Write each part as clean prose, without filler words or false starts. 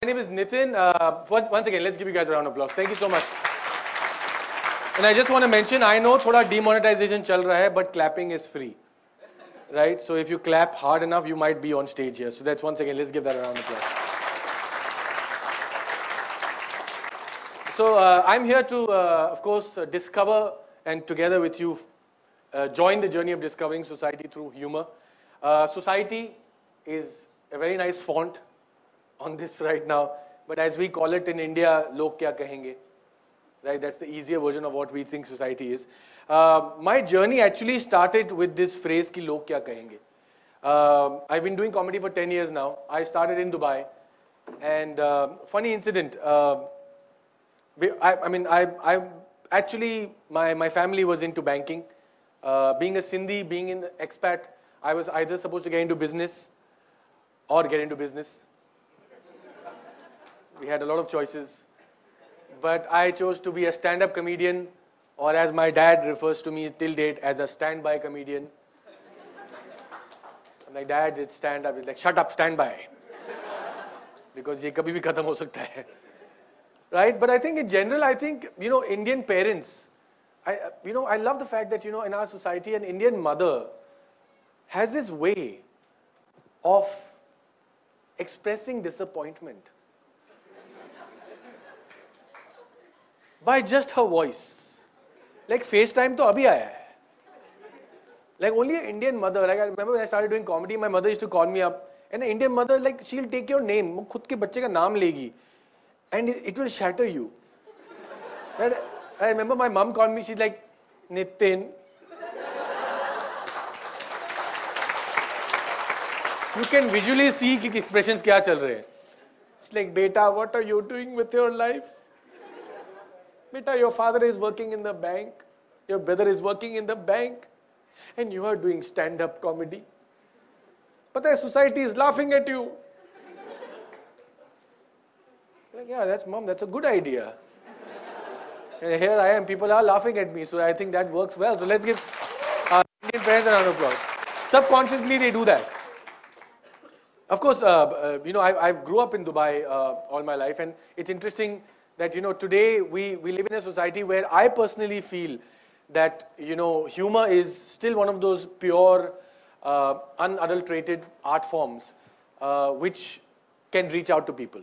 My name is Nitin. Once again, let's give you guys a round of applause. Thank you so much. And I just want to mention, I know thoda demonetization chal raha hai, but clapping is free. Right? So if you clap hard enough, you might be on stage here. So that's once again, let's give that a round of applause. So I'm here to, of course, discover and together with you, join the journey of discovering society through humor. Society is a very nice font on this right now, but as we call it in India, log kya kahenge, right? That's the easier version of what we think society is. My journey actually started with this phrase ki log kya kahenge. I've been doing comedy for 10 years now. I started in Dubai, and funny incident. My family was into banking. Being a Sindhi, being in expat, I was either supposed to get into business or get into business. We had a lot of choices, but I chose to be a stand-up comedian, or as my dad refers to me till date, as a stand-by comedian. I'm like, Dad, it's stand-up. He's like, shut up, stand-by. Because ye kabhi bhi khatam ho sakta hai. Right? But I think in general, Indian parents, I love the fact that, in our society, an Indian mother has this way of expressing disappointment by just her voice. Like FaceTime to abhi aaya hai. Like only an Indian mother, like I remember when I started doing comedy, my mother used to call me up, and an Indian mother, like she'll take your name, wo khud ke bacche ka naam legi, and it will shatter you. Right? I remember my mom called me, she's like, Nitin. You can visually see ki expressions kya chal rahe hain. She's like, Beta, what are you doing with your life? Beta, your father is working in the bank, your brother is working in the bank, and you are doing stand-up comedy. But the society is laughing at you. Like, yeah, Mom, that's a good idea. And here I am, people are laughing at me, so I think that works well. So let's give our Indian parents a round of applause. Subconsciously, they do that. Of course, I grew up in Dubai all my life, and it's interesting that, today we live in a society where I personally feel that, humor is still one of those pure, unadulterated art forms which can reach out to people.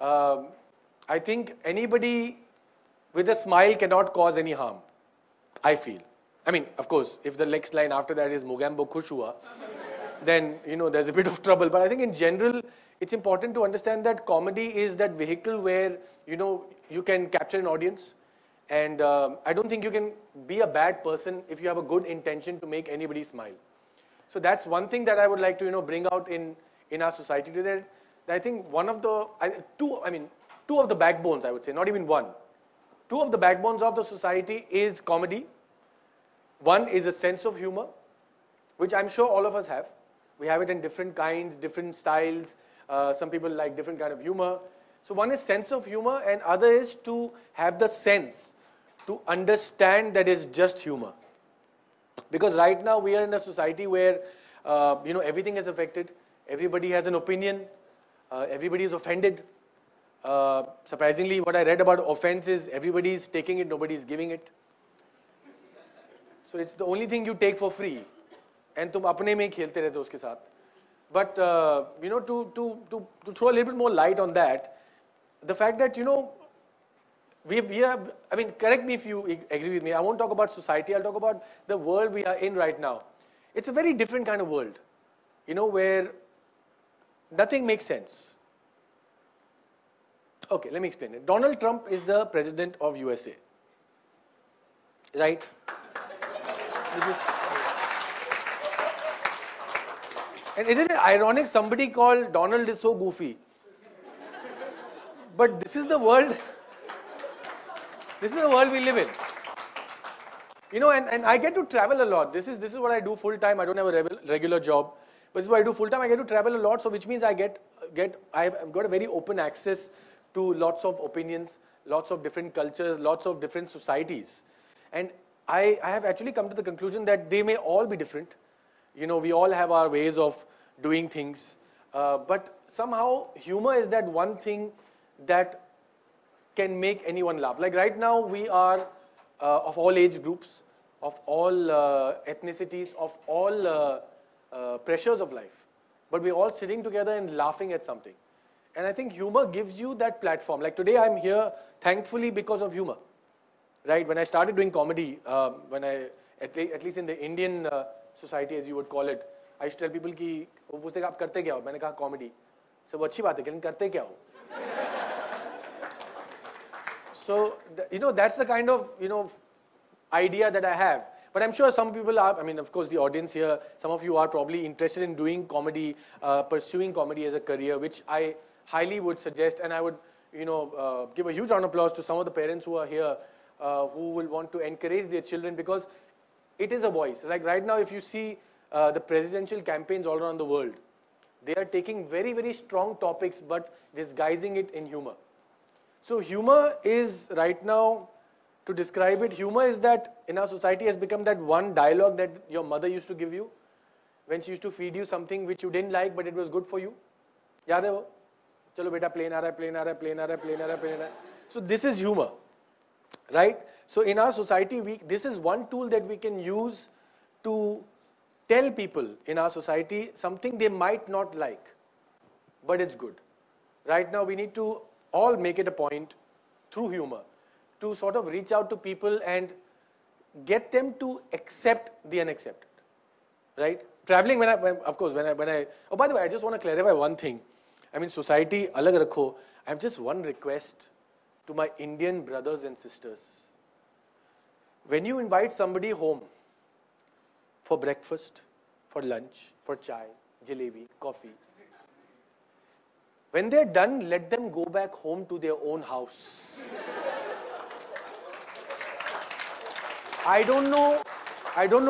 I think anybody with a smile cannot cause any harm, I feel. I mean, of course, if the next line after that is Mogambo Khush hua, then, there's a bit of trouble. But I think in general, it's important to understand that comedy is that vehicle where, you can capture an audience. And I don't think you can be a bad person if you have a good intention to make anybody smile. So that's one thing that I would like to, bring out in our society today. I think two of the backbones, I would say, not even one. Two of the backbones of the society is comedy. One is a sense of humor, which I'm sure all of us have. We have it in different kinds, different styles. Some people like different kind of humor. So one is sense of humor, and other is to have the sense to understand that it's just humor. Because right now we are in a society where, everything is affected. Everybody has an opinion. Everybody is offended. Surprisingly, what I read about offense is everybody is taking it, nobody is giving it. So it's the only thing you take for free. And tum apne mein khelte rehte uske saath. But, to throw a little bit more light on that, the fact that, we have, correct me if you agree with me, I won't talk about society, I'll talk about the world we are in right now. It's a very different kind of world, where nothing makes sense. Okay, let me explain it. Donald Trump is the president of USA. Right? And isn't it ironic somebody called Donald is so goofy? But this is the world we live in. And I get to travel a lot. This is what I do full time. I don't have a regular job. But this is what I do full time. I get to travel a lot, so which means I've got a very open access to lots of opinions, lots of different cultures, lots of different societies. And I have actually come to the conclusion that they may all be different. We all have our ways of doing things. but somehow humor is that one thing that can make anyone laugh. Like right now, we are of all age groups, of all ethnicities, of all pressures of life. But we're all sitting together and laughing at something. And I think humor gives you that platform. Like today, I'm here, thankfully, because of humor. Right? When I started doing comedy, at least in the Indian society, as you would call it, I used to tell people कि वो पूछते कि आप करते क्या हो? मैंने कहा comedy. So वो अच्छी बात है, लेकिन करते क्या हो? So that's the kind of idea that I have. But I'm sure some people are. I mean, of course, the audience here, some of you are probably interested in doing comedy, pursuing comedy as a career, which I highly would suggest, and I would give a huge round of applause to some of the parents who are here, who will want to encourage their children, because it is a voice. Like right now, if you see the presidential campaigns all around the world, they are taking very, very strong topics but disguising it in humor. So humor is right now, to describe it, humor is that in our society has become that one dialogue that your mother used to give you when she used to feed you something which you didn't like but it was good for you. याद है वो? चलो बेटा plane आ रहा है, plane आ रहा है, plane आ रहा है, plane आ रहा है, plane आ रहा है. So this is humor, right? So in our society, this is one tool that we can use to tell people in our society something they might not like, but it's good. Right now, we need to all make it a point through humor to sort of reach out to people and get them to accept the unaccepted, right? Traveling, of course, oh, by the way, I just want to clarify one thing. I mean, society, alag rakho. I have just one request to my Indian brothers and sisters. When you invite somebody home for breakfast, for lunch, for chai, jalebi, coffee, when they're done, let them go back home to their own house. I don't know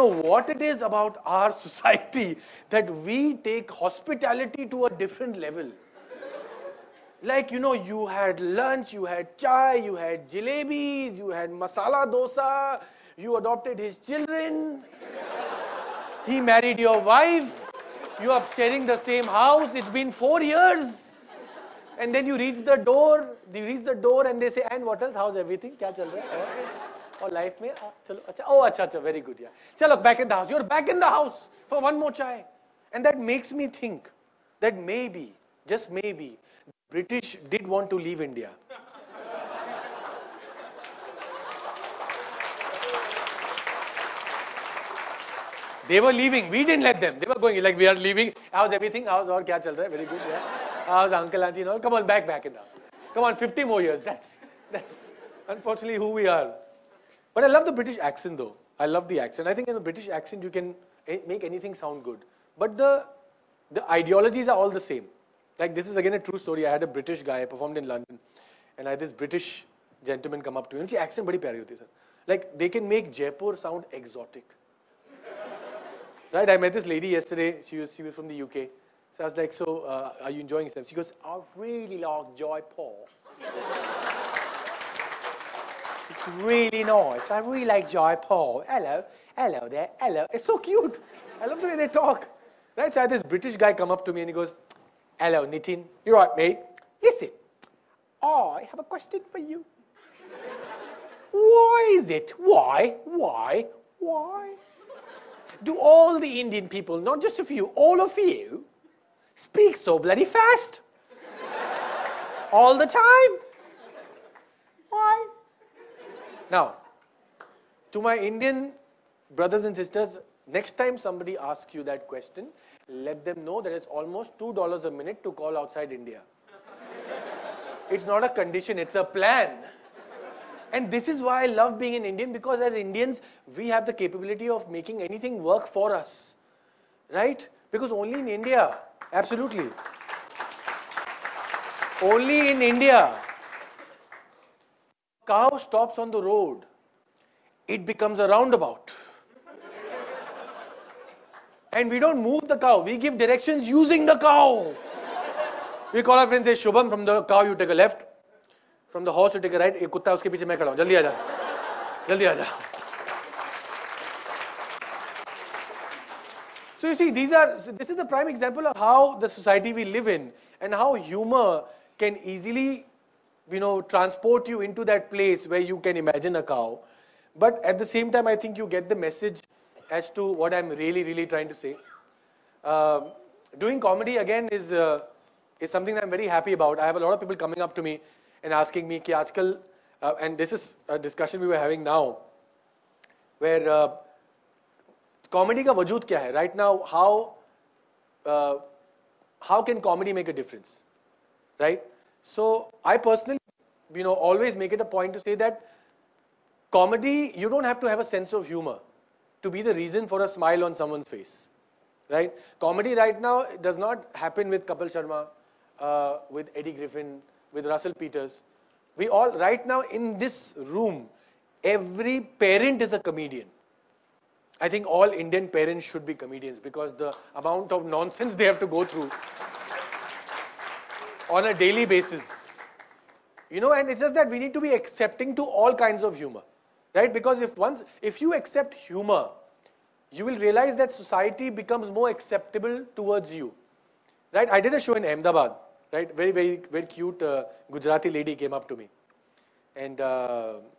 what it is about our society that we take hospitality to a different level. Like, you had lunch, you had chai, you had jalebis, you had masala dosa, you adopted his children, he married your wife, you are sharing the same house, it's been 4 years. And then you reach the door and they say, and what else, how's everything, kya chal raha hai? Or life mein, chalo, acha, oh, acha, very good, yeah. Chalo, back in the house, you're back in the house for one more chai. And that makes me think that maybe, just maybe, British did want to leave India. They were leaving. We didn't let them. They were going like, we are leaving. How's everything? How's or kya chal raha hai? Very good. Yeah. How's uncle, auntie? No, come on, back in the house. Come on, 50 more years. That's unfortunately who we are. But I love the British accent though. I love the accent. I think in a British accent you can make anything sound good. But the ideologies are all the same. Like this is again a true story. I had a British guy, I performed in London, and I had this British gentleman come up to me. Unki accent badi pyari hoti hai, sir. Like they can make Jaipur sound exotic. Right? I met this lady yesterday. She was from the UK. So I was like, so are you enjoying yourself? She goes, I really like Jaipur. It's really nice. I really like Jaipur. Hello there. Hello. It's so cute. I love the way they talk. Right? So I had this British guy come up to me and he goes, hello, Nitin. You're right, mate. Listen, I have a question for you. Why is it? Why? Do all the Indian people, not just a few, all of you, speak so bloody fast? All the time? Why? Now, to my Indian brothers and sisters, next time somebody asks you that question, let them know that it's almost $2 a minute to call outside India. It's not a condition, it's a plan. And this is why I love being an Indian, because as Indians, we have the capability of making anything work for us. Right? Because only in India, absolutely. Only in India, cow stops on the road, it becomes a roundabout. And we don't move the cow, we give directions using the cow. We call our friends, say, Shubham, from the cow you take a left, from the horse you take a right, ek kutta uske piche main khada hu, jaldi aaja, jaldi aaja. So you see, this is a prime example of how the society we live in and how humor can easily, transport you into that place where you can imagine a cow. But at the same time, I think you get the message as to what I'm really, really trying to say. Doing comedy again is something that I'm very happy about. I have a lot of people coming up to me and asking me, ki aajkal, and this is a discussion we were having now, where comedy ka wajood kya hai? Right now, how can comedy make a difference? Right? So I personally, always make it a point to say that comedy, you don't have to have a sense of humor to be the reason for a smile on someone's face. Right? Comedy right now does not happen with Kapil Sharma, with Eddie Griffin, with Russell Peters. We all, right now in this room, every parent is a comedian. I think all Indian parents should be comedians because the amount of nonsense they have to go through on a daily basis. And it's just that we need to be accepting to all kinds of humor. Right? Because if you accept humor, you will realize that society becomes more acceptable towards you. Right? I did a show in Ahmedabad. Right? Very, very, very cute Gujarati lady came up to me. And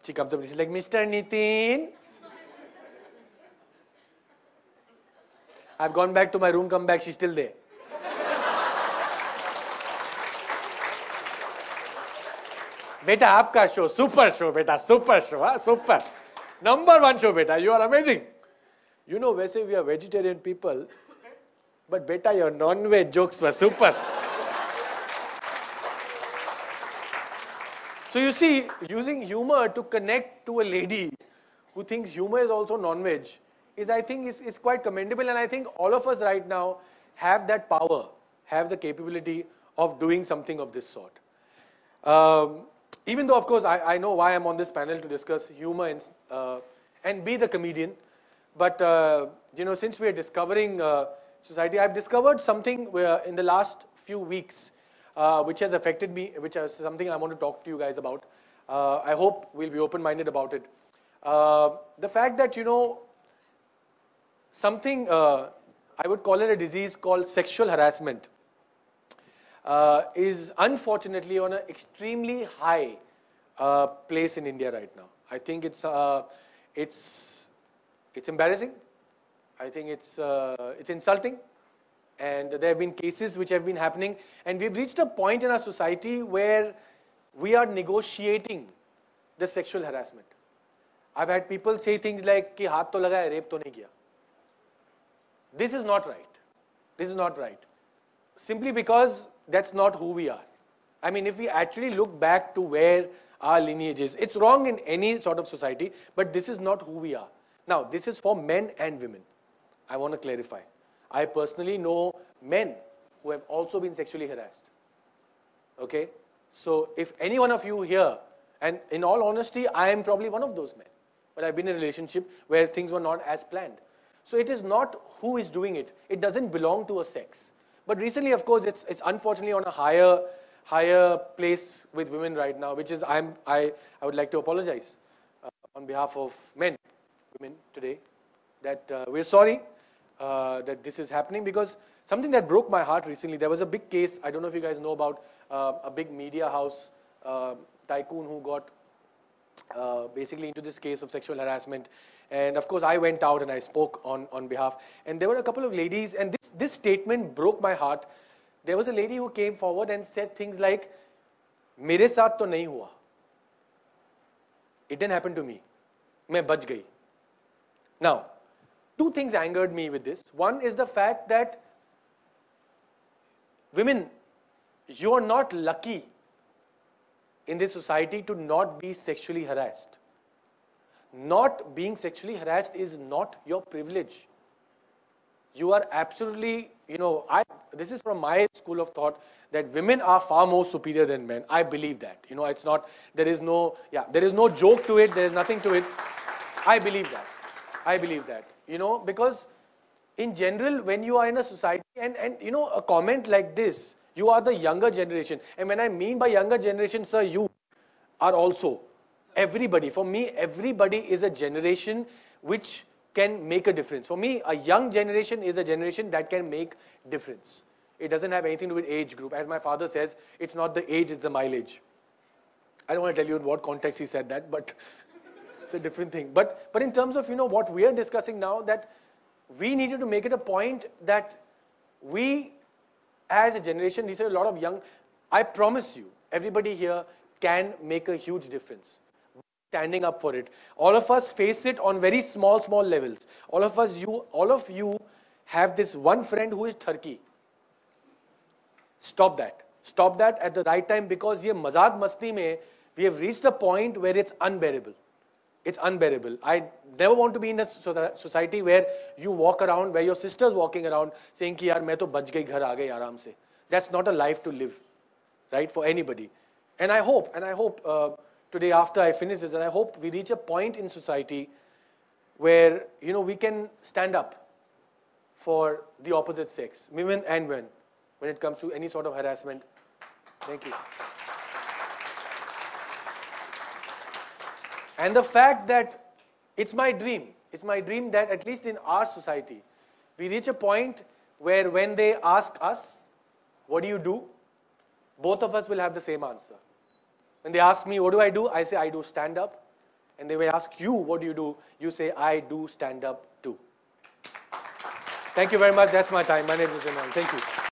she comes up and she's like, Mr. Nitin. I've gone back to my room, come back, she's still there. Beta, aapka show, super show, huh? Super. Number one show, beta, you are amazing. Wese we are vegetarian people, but beta, your non-veg jokes were super. So you see, using humor to connect to a lady who thinks humor is also non-veg, I think is quite commendable, and I think all of us right now have that power, have the capability of doing something of this sort. Even though, of course, I know why I'm on this panel to discuss humor and be the comedian, but since we are discovering society, I've discovered something where in the last few weeks which has affected me, which is something I want to talk to you guys about. I hope we'll be open-minded about it. The fact that, something, I would call it a disease called sexual harassment, is unfortunately on an extremely high place in India right now. I think it's embarrassing. I think it's insulting. And there have been cases which have been happening. And we've reached a point in our society where we are negotiating the sexual harassment. I've had people say things like, ki haath to laga hai, rape to nahi kiya. This is not right. This is not right. Simply because that's not who we are. I mean, if we actually look back to where our lineage is, it's wrong in any sort of society, but this is not who we are. Now, this is for men and women. I want to clarify. I personally know men who have also been sexually harassed. Okay? So, if any one of you here, and in all honesty, I am probably one of those men, but I've been in a relationship where things were not as planned. So it is not who is doing it. It doesn't belong to a sex. But recently, of course, it's unfortunately on a higher place with women right now, which is I would like to apologize on behalf of women today, that we're sorry that this is happening, because something that broke my heart recently, there was a big case, I don't know if you guys know about a big media house tycoon who got basically into this case of sexual harassment. And of course, I went out and I spoke on behalf. And there were a couple of ladies, and this statement broke my heart. There was a lady who came forward and said things like, "Mere saath to nahi hua. It didn't happen to me. Main bach gayi." Now, two things angered me with this. One is the fact that women, you are not lucky in this society to not be sexually harassed. Not being sexually harassed is not your privilege. You are absolutely, this is from my school of thought, that women are far more superior than men. I believe that. It's not, there is no joke to it, there is nothing to it. I believe that. Because in general, when you are in a society, and a comment like this, you are the younger generation. And when I mean by younger generation, sir, you are also everybody. For me, everybody is a generation which can make a difference. For me, a young generation is a generation that can make difference. It doesn't have anything to do with age group. As my father says, it's not the age, it's the mileage. I don't want to tell you in what context he said that, but it's a different thing. But in terms of, what we are discussing now, that we needed to make it a point that we, as a generation, these are a lot of young, I promise you, everybody here can make a huge difference. Standing up for it. All of us face it on very small levels. All of you have this one friend who is Turkey. Stop that. Stop that at the right time, because ye mazak masti mein, we have reached a point where it's unbearable. It's unbearable. I never want to be in a society where you walk around, where your sister's walking around saying ki yaar main to bach gayi, ghar aa gayi aaram se. That's not a life to live, right, for anybody. And I hope today after I finish this, and I hope we reach a point in society where, we can stand up for the opposite sex, women and men, when it comes to any sort of harassment. Thank you. And the fact that it's my dream that at least in our society, we reach a point where when they ask us, what do you do? Both of us will have the same answer. When they ask me, what do? I say, I do stand up. And they will ask you, what do? You say, I do stand up too. Thank you very much. That's my time. My name is Nitin Mirani. Thank you.